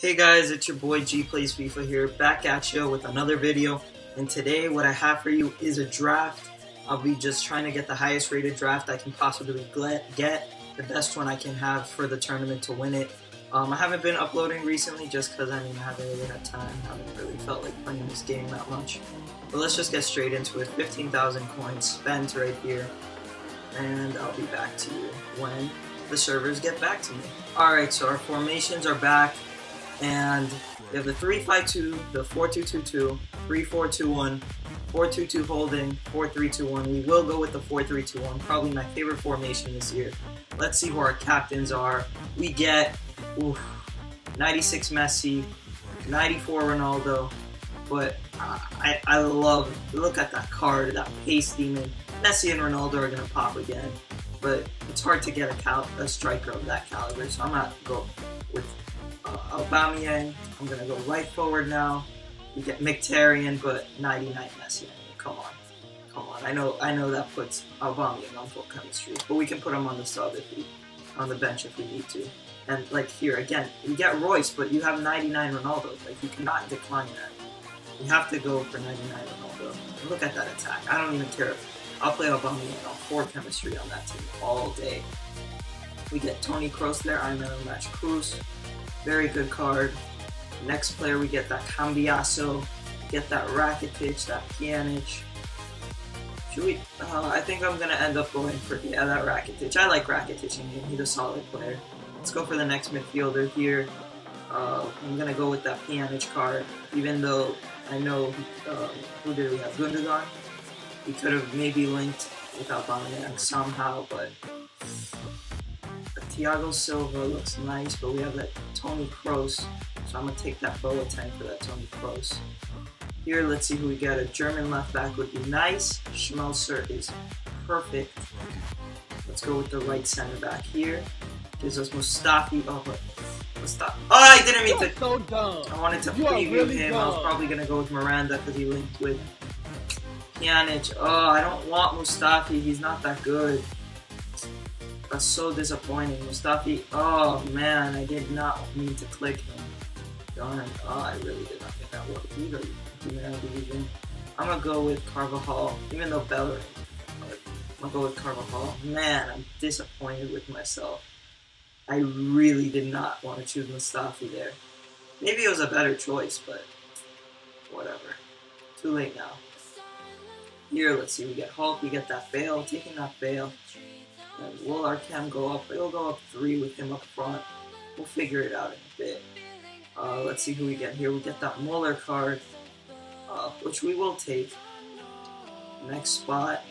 Hey guys, it's your boy G Plays FIFA here, back at you with another video. And today what I have for you is a draft. I'll be just trying to get the highest rated draft I can possibly get, the best one I can have for the tournament to win it. I haven't been uploading recently just because I haven't really had time, haven't really felt like playing this game that much. But let's just get straight into it. 15,000 coins spent right here, and I'll be back to you when the servers get back to me. Alright, so our formations are back. And we have the 3-5-2, the 4-2-2-2, 3-4-2-1, 4-2-2 holding, 4-3-2-1. We will go with the 4-3-2-1, probably my favorite formation this year. Let's see who our captains are. We get 96 Messi, 94 Ronaldo, but I love, look at that card, that pace demon. Messi and Ronaldo are going to pop again, but it's hard to get a striker of that caliber, so I'm not going with Aubameyang. I'm gonna go right forward now. We get Mkhitaryan, but 99 Messi. Come on. I know that puts Aubameyang on full chemistry, but we can put him on the sub on the bench if we need to. And like here again, we get Royce, but you have 99 Ronaldo. Like you cannot decline that. You have to go for 99 Ronaldo. Look at that attack. I don't even care. I'll play Aubameyang on 4 chemistry on that team all day. We get Toni Kroos there. I'm gonna match Cruz. Very good card. Next player, we get that Cambiaso, we get that Rakitic, that Pjanic. Should we? I think I'm gonna end up going for that Rakitic. I like Rakitic in here. He's a solid player. Let's go for the next midfielder here. I'm gonna go with that Pjanic card, even though I know who did we have? Gundogan. We could have maybe linked with Aubameyang somehow, but. Thiago Silva looks nice, but we have that Toni Kroos, so I'm going to take that Boateng for that Toni Kroos. Here, let's see who we get. A German left back would be nice. Schmelzer is perfect. Let's go with the right center back here. Gives us Mustafi. Oh, but Mustafi. Oh, I didn't mean to. So dumb. I wanted to preview him. I was probably going to go with Miranda because he linked with Pjanic. Oh, I don't want Mustafi. He's not that good. That's so disappointing. Mustafi, oh man, I did not mean to click him. Darn, oh, I really did not think that worked either. I'm gonna go with Carvajal, even though Bellerin. I'm gonna go with Carvajal. Man, I'm disappointed with myself. I really did not want to choose Mustafi there. Maybe it was a better choice, but whatever. Too late now. Here, let's see, we get Hulk, we get that Bale, taking that Bale. And will our cam go up? It'll go up 3 with him up front. We'll figure it out in a bit. Let's see who we get here. We get that Muller card, which we will take. Next spot.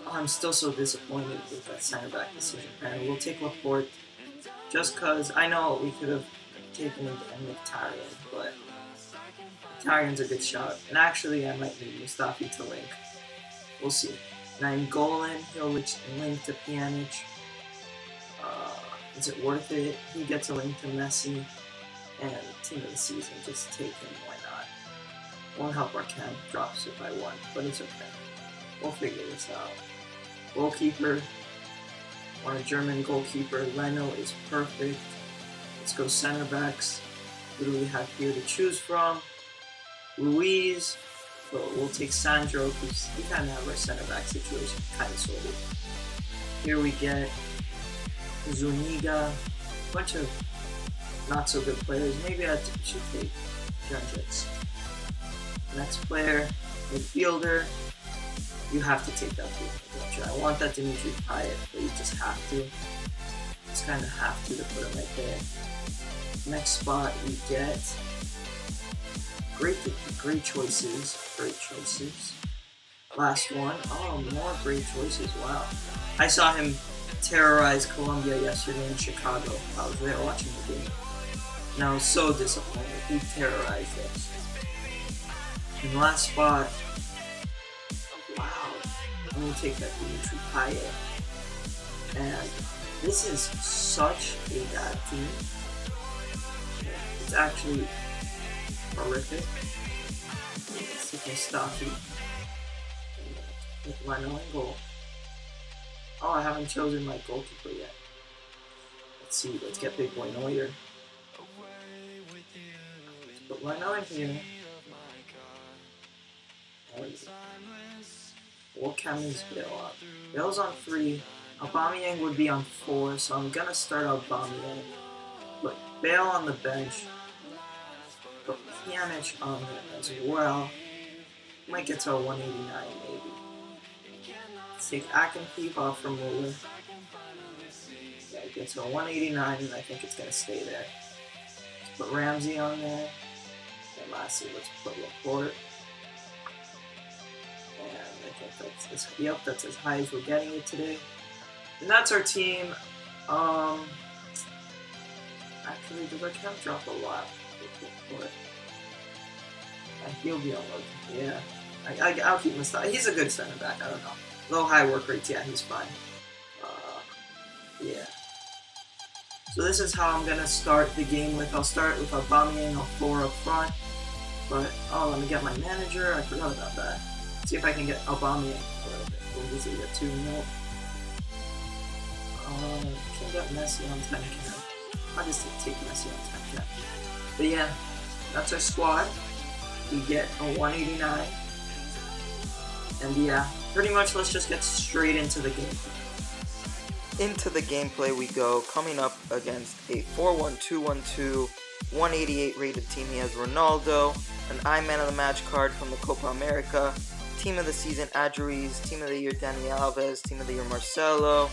Oh, I'm still so disappointed with that center back decision. And we'll take Laporte, just because I know we could have taken Mkhitaryan, but Mkhitaryan's a good shot. And actually, I might need Mustafi to link. We'll see. Nainggolan, he'll link to Pjanic. Is it worth it? He gets a link to Messi. And team of the season, just take him, why not? Won't help our cam, drops it by 1, but it's okay. We'll figure this out. Goalkeeper, want a German goalkeeper. Leno is perfect. Let's go center backs. Who do we have here to choose from? Ruiz. So we'll take Sandro, because we kind of have our center back situation kind of sorted. Here we get Zuniga, a bunch of not so good players. Maybe I should take Jundrix. Next player, midfielder. You have to take that midfielder. I want that Dimitri Payet, but you just have to. Just kind of have to put him right there. Next spot, we get. Great choices. Last one. Oh, more great choices. Wow. I saw him terrorize Colombia yesterday in Chicago. I was there watching the game. And I was so disappointed. He terrorized us. And last spot. Wow. I'm going to take that Dimitri Payet. And this is such a bad team. It's actually horrific. Mustafi with Leno in goal. Oh, I haven't chosen my goalkeeper yet. Let's see, let's get Big Boy Neuer. put Leno in here. What Cameron's Bale up? Bale's on 3. Aubameyang would be on 4, so I'm gonna start Aubameyang. Put Bale on the bench. Put Pjanic on there as well. Might get to a 189 maybe. Let's take Akinfeev off from Muller. Yeah, it gets to a 189, and I think it's gonna stay there. Let's put Ramsey on there. And lastly, let's put Laporte. And I think that's as high as we're getting it today. And that's our team. Actually, did our camp drop a lot? He'll be on low. Yeah. I'll keep him aside. He's a good center back. I don't know. Low high work rates. Yeah, he's fine. Yeah. So this is how I'm gonna start the game with. I'll start with Aubameyang on 4 up front. But let me get my manager. I forgot about that. See if I can get Aubameyang a little bit. What does he get? 2 0. Can get Messi on 10 cap. I'll just take Messi on 10 cap. But yeah, that's our squad. We get a 189. And yeah, pretty much let's just get straight into the gameplay. Into the gameplay we go, coming up against a 4-1-2-1-2, 188 rated team. He has Ronaldo, an I-Man of the Match card from the Copa America, Team of the Season Adjuriz, Team of the Year Dani Alves, Team of the Year Marcelo,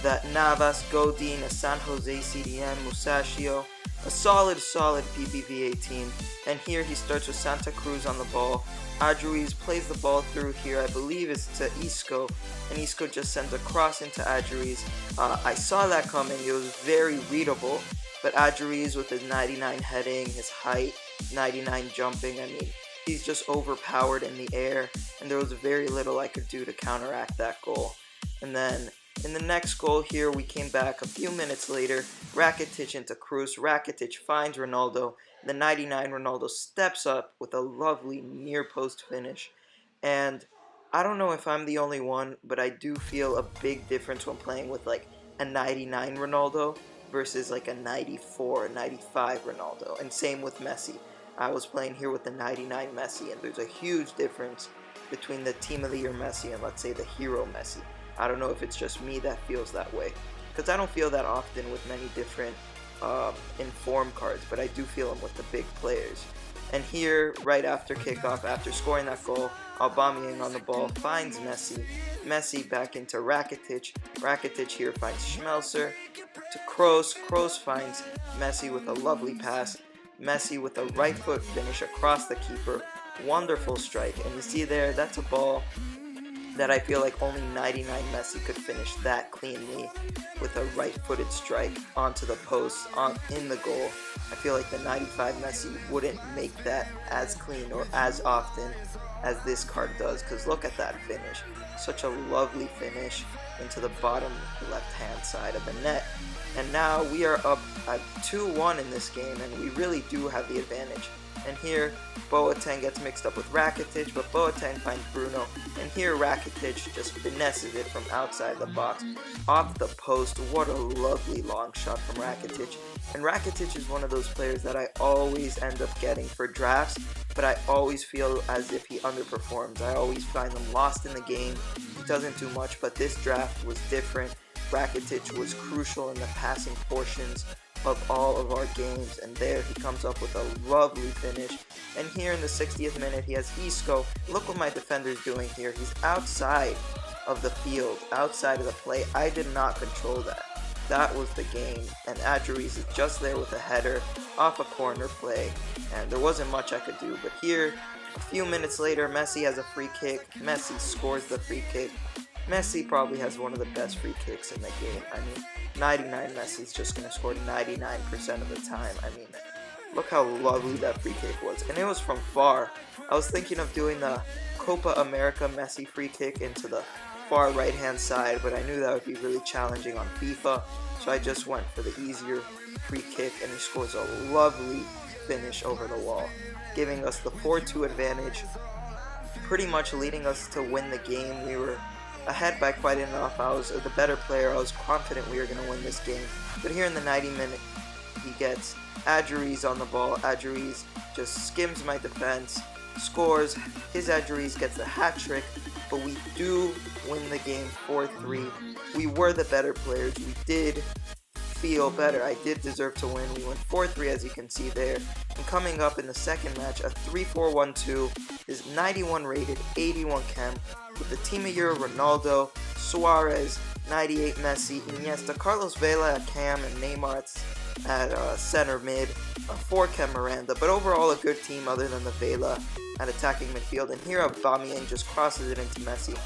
that Navas, Godin, a San Jose CDM, Musacchio, a solid BBVA team. And here he starts with Santa Cruz on the ball. Adjuriz plays the ball through here, I believe it's to Isco, and Isco just sends a cross into Adjuriz. I saw that coming, it was very readable, but Adjuriz with his 99 heading, his height, 99 jumping, I mean, he's just overpowered in the air, and there was very little I could do to counteract that goal. And then in the next goal here, we came back a few minutes later, Rakitic into Cruz. Rakitic finds Ronaldo. The 99 Ronaldo steps up with a lovely near post finish. And I don't know if I'm the only one, but I do feel a big difference when playing with like a 99 Ronaldo versus like a 94, 95 Ronaldo. And same with Messi. I was playing here with the 99 Messi, and there's a huge difference between the Team of the Year Messi and let's say the Hero Messi. I don't know if it's just me that feels that way, because I don't feel that often with many different inform cards, but I do feel them with the big players. And here, right after kickoff, after scoring that goal, Aubameyang on the ball finds Messi. Messi back into Rakitic. Rakitic here finds Schmelzer to Kroos. Kroos finds Messi with a lovely pass. Messi with a right foot finish across the keeper. Wonderful strike. And you see there, that's a ball that I feel like only 99 Messi could finish that cleanly with a right-footed strike onto the post, in the goal. I feel like the 95 Messi wouldn't make that as clean or as often as this card does, because look at that finish. Such a lovely finish into the bottom left-hand side of the net. And now we are up at 2-1 in this game, and we really do have the advantage. And here, Boateng gets mixed up with Rakitic, but Boateng finds Bruno. And here, Rakitic just finesses it from outside the box, off the post. What a lovely long shot from Rakitic. And Rakitic is one of those players that I always end up getting for drafts, but I always feel as if he underperforms. I always find him lost in the game. He doesn't do much, but this draft was different. Rakitic was crucial in the passing portions of all of our games, and there he comes up with a lovely finish. And here in the 60th minute, he has Isco. Look what my defender's doing here. He's outside of the field, outside of the play. I did not control that. That was the game, and Adjuriz is just there with a header off a corner play, and there wasn't much I could do. But here, a few minutes later, Messi has a free kick. Messi scores the free kick. Messi probably has one of the best free kicks in the game. I mean, 99 Messi's just going to score 99% of the time. I mean, look how lovely that free kick was. And it was from far. I was thinking of doing the Copa America Messi free kick into the far right hand side, but I knew that would be really challenging on FIFA, so I just went for the easier free kick, and he scores a lovely finish over the wall, giving us the 4-2 advantage, pretty much leading us to win the game. We were ahead by quite enough. I was the better player. I was confident we were going to win this game. But here in the 90 minute, he gets Adjuriz on the ball. Adjuriz just skims my defense, scores, his Edgeries gets a hat trick, but we do win the game 4-3. We were the better players, we did feel better, I did deserve to win. We went 4-3 as you can see there. And coming up in the second match, a 3-4-1-2 is 91 rated, 81 chem, with the Team of Year Ronaldo, Suarez, 98 Messi, Iniesta, Carlos Vela at cam, and Neymar at center mid, 4 chem Miranda, but overall a good team other than the Vela at attacking midfield. And here Aubameyang just crosses it into Messi.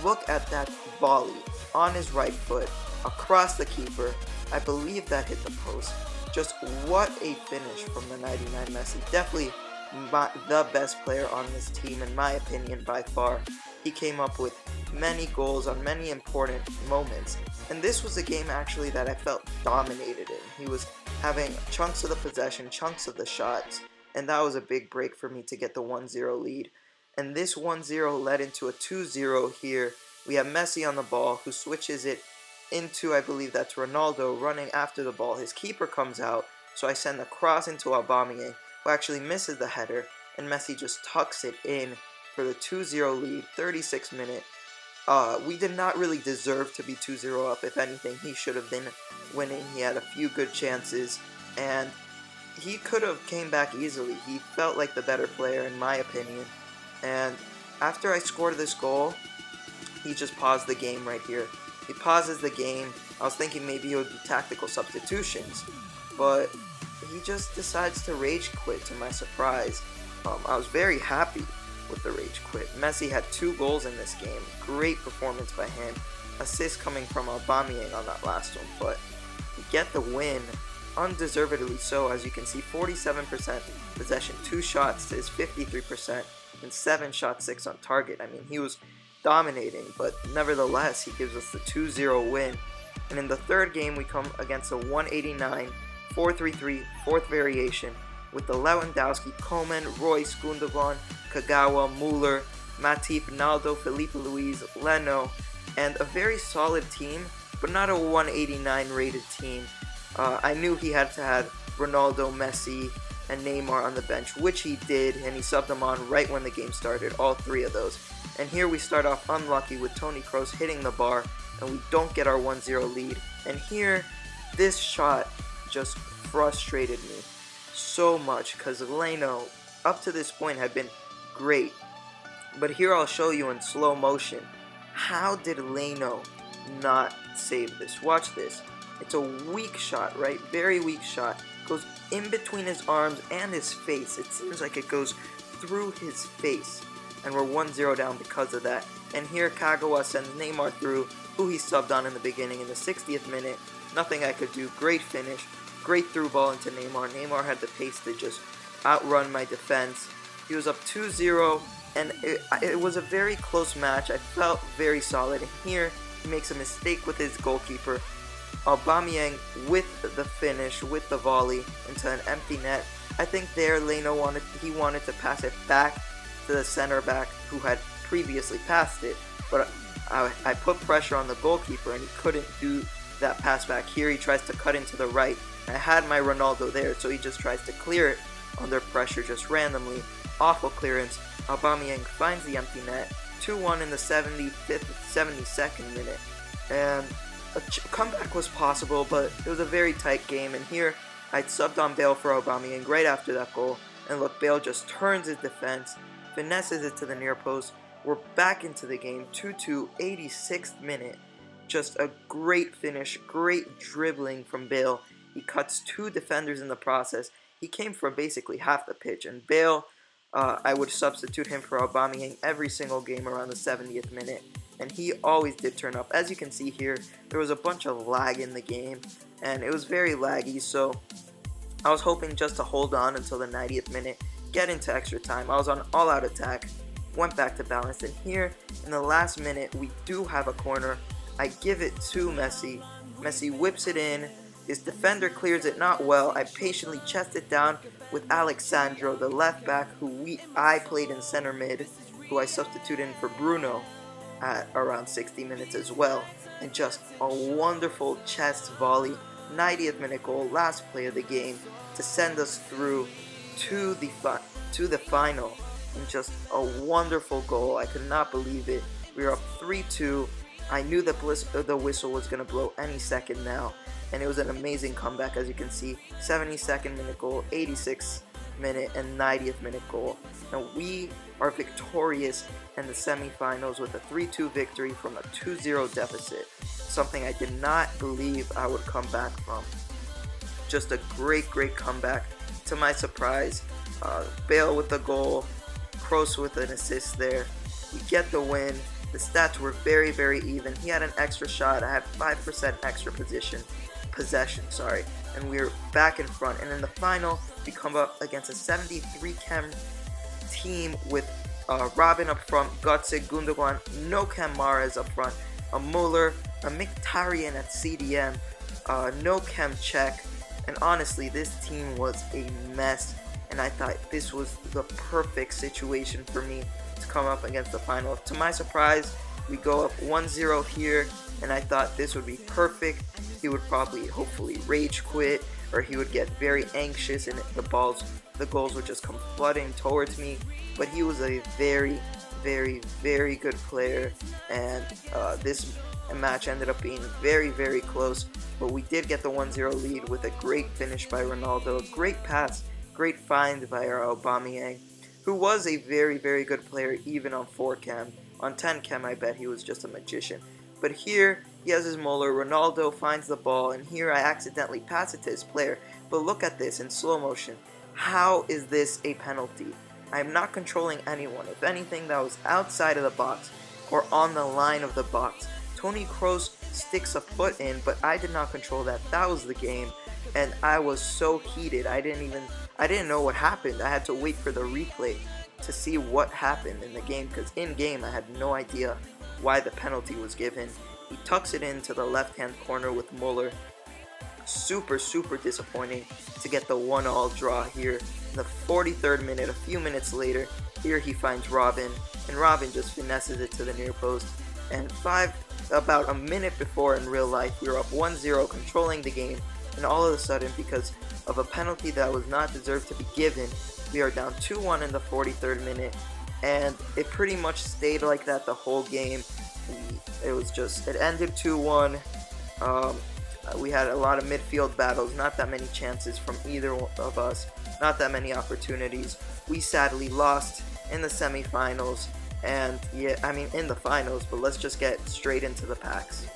Look at that volley on his right foot across the keeper. I believe that hit the post. Just what a finish from the 99 Messi. Definitely the best player on this team in my opinion by far. He came up with many goals on many important moments, and this was a game actually that I felt dominated in. He was having chunks of the possession, chunks of the shots, and that was a big break for me to get the 1-0 lead. And this 1-0 led into a 2-0 here. We have Messi on the ball, who switches it into, I believe that's Ronaldo, running after the ball. His keeper comes out, so I send a cross into Aubameyang, who actually misses the header, and Messi just tucks it in for the 2-0 lead, 36th minute. We did not really deserve to be 2-0 up. If anything, he should have been winning. He had a few good chances, and he could have came back easily. He felt like the better player in my opinion. And after I scored this goal, he just paused the game right here. He pauses the game. I was thinking maybe he would do tactical substitutions, but he just decides to rage quit to my surprise. I was very happy with the rage quit. Messi had 2 goals in this game. Great performance by him. Assist coming from Aubameyang on that last one, but we get the win, undeservedly so. As you can see, 47% possession, 2 shots to his 53%, and 7 shots, 6 on target. I mean, he was dominating, but nevertheless, he gives us the 2-0 win. And in the third game, we come against a 189, 4-3-3, fourth variation, with the Lewandowski, Coman, Royce, Gundogan, Kagawa, Muller, Matip, Naldo, Felipe Luis, Leno, and a very solid team, but not a 189 rated team. I knew he had to have Ronaldo, Messi, and Neymar on the bench, which he did, and he subbed them on right when the game started, all 3 of those. And here we start off unlucky with Toni Kroos hitting the bar, and we don't get our 1-0 lead. And here, this shot just frustrated me so much, because Leno, up to this point, had been great. But here I'll show you in slow motion. How did Leno not save this? Watch this. It's a weak shot, right? Very weak shot. Goes in between his arms and his face. It seems like it goes through his face. And we're 1-0 down because of that. And here Kagawa sends Neymar through, who he subbed on in the beginning in the 60th minute. Nothing I could do. Great finish. Great through ball into Neymar. Neymar had the pace to just outrun my defense. He was up 2-0, and it was a very close match. I felt very solid. And here, he makes a mistake with his goalkeeper. Aubameyang with the finish, with the volley into an empty net. I think there Leno wanted to pass it back to the center back who had previously passed it, but I put pressure on the goalkeeper and he couldn't do that pass back. Here he tries to cut into the right. I had my Ronaldo there, so he just tries to clear it under pressure just randomly. Awful clearance. Aubameyang finds the empty net. 2-1 in the 75th, 72nd minute. And a comeback was possible, but it was a very tight game. And here I subbed on Bale for Aubameyang right after that goal. And look, Bale just turns his defense, finesses it to the near post. We're back into the game. 2-2, 86th minute. Just a great finish, great dribbling from Bale. He cuts 2 defenders in the process. He came from basically half the pitch. And Bale, I would substitute him for Aubameyang every single game around the 70th minute. And he always did turn up. As you can see here, there was a bunch of lag in the game. And it was very laggy, so I was hoping just to hold on until the 90th minute, get into extra time. I was on all-out attack, went back to balance. And here, in the last minute, we do have a corner. I give it to Messi. Messi whips it in. His defender clears it not well. I patiently chest it down with Alexandro, the left back, who I played in center mid, who I substituted in for Bruno at around 60 minutes as well. And just a wonderful chest volley, 90th minute goal, last play of the game, to send us through to the final in just a wonderful goal. I could not believe it. We were up 3-2. I knew that the whistle was going to blow any second now, and it was an amazing comeback. As you can see, 72nd minute goal, 86th minute, and 90th minute goal. And we are victorious in the semifinals with a 3-2 victory from a 2-0 deficit, something I did not believe I would come back from. Just a great comeback. To my surprise, Bale with the goal, Kroos with an assist there. We get the win. The stats were very even. He had an extra shot. I had 5% extra possession, and we were back in front. And in the final, we come up against a 73 chem team with Robin up front, Götze, Gundogan, no Cam Mahrez up front, a Muller, a Mkhitaryan at CDM, no Chem Czech. And honestly, this team was a mess, and I thought this was the perfect situation for me to come up against the final. To my surprise, we go up 1-0 here, and I thought this would be perfect. He would probably, hopefully, rage quit, or he would get very anxious, and the goals would just come flooding towards me. But he was a very good player, and this match ended up being very close. But we did get the 1-0 lead with a great finish by Ronaldo, a great pass, great find by our Aubameyang, who was a very good player even on 4 chem. On 10 chem, I bet he was just a magician. But here, he has his Muller, Ronaldo finds the ball, and here I accidentally pass it to his player. But look at this in slow motion. How is this a penalty? I am not controlling anyone. If anything, that was outside of the box or on the line of the box. Toni Kroos sticks a foot in, but I did not control that. That was the game, and I was so heated. I didn't know what happened. I had to wait for the replay to see what happened in the game, because in game I had no idea why the penalty was given. He tucks it into the left-hand corner with Muller. Super disappointing to get the 1-1 draw here in the 43rd minute. A few minutes later, here he finds Robin, and Robin just finesses it to the near post. And about a minute before in real life, we were up 1-0, controlling the game, and all of a sudden, because of a penalty that was not deserved to be given, we are down 2-1 in the 43rd minute, and it pretty much stayed like that the whole game. It ended 2-1. We had a lot of midfield battles, not that many chances from either of us, not that many opportunities. We sadly lost in the semifinals, and in the finals, but let's just get straight into the packs.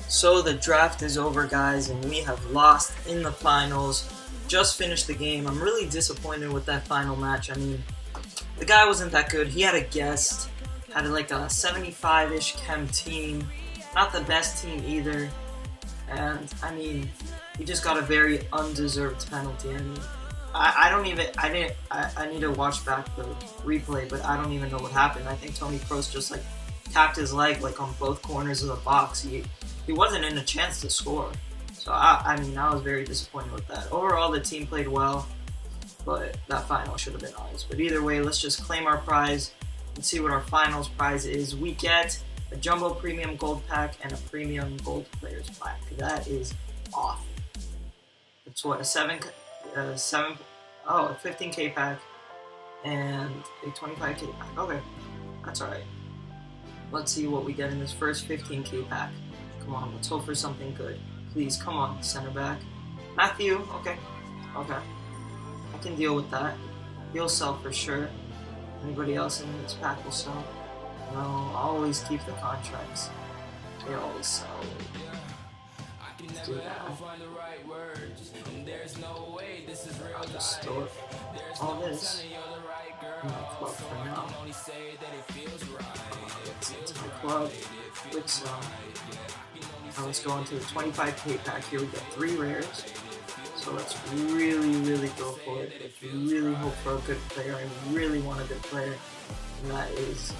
So the draft is over, guys, and we have lost in the finals. Just finished the game. I'm really disappointed with that final match. I mean, the guy wasn't that good. He had a guest, had like a 75-ish chem team, not the best team either. And I mean, he just got a very undeserved penalty. I mean, I need to watch back the replay, but I don't even know what happened. I think Toni Kroos just like tapped his leg like on both corners of the box. He wasn't in a chance to score. So I was very disappointed with that. Overall, the team played well, but that final should have been ours. But either way, let's just claim our prize and see what our finals prize is. We get a Jumbo Premium Gold Pack and a Premium Gold Players Pack. That is off. It's what, a 15k pack and a 25k pack. Okay, that's alright. Let's see what we get in this first 15k pack. Come on, let's hope for something good. Please, come on, center back. Matthew, okay. I can deal with that. He'll sell for sure. Anybody else in this pack will sell. No, I'll always keep the contracts. They always sell. Let's do that. I'll just store all this in my club for now. It's my club. Quick sell. Now let's go into the 25k pack. Here we get 3 rares. So let's really go for it. If you really hope for a good player, I really want a good player, and that is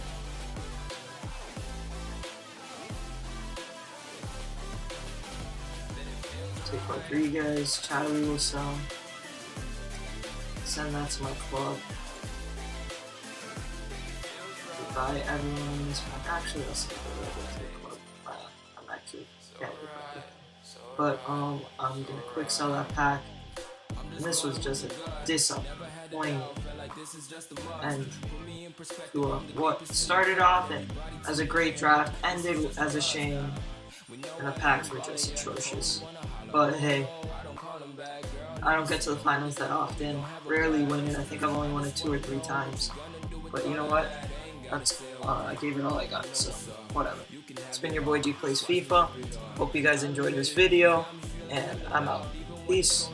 take Rodriguez. Charlie will sell. Send that to my club. Goodbye everyone in this pack. Actually, I'll send it to the club. I'm actually can't. But I'm gonna quick sell that pack. And this was just a disappointment. And to what started off as a great draft ended as a shame, and the packs were just atrocious. But hey, I don't get to the finals that often. Rarely win it. I think I've only won it 2 or 3 times. But you know what? I gave it all I got, so whatever. It's been your boy G Plays FIFA. Hope you guys enjoyed this video, and I'm out. Peace.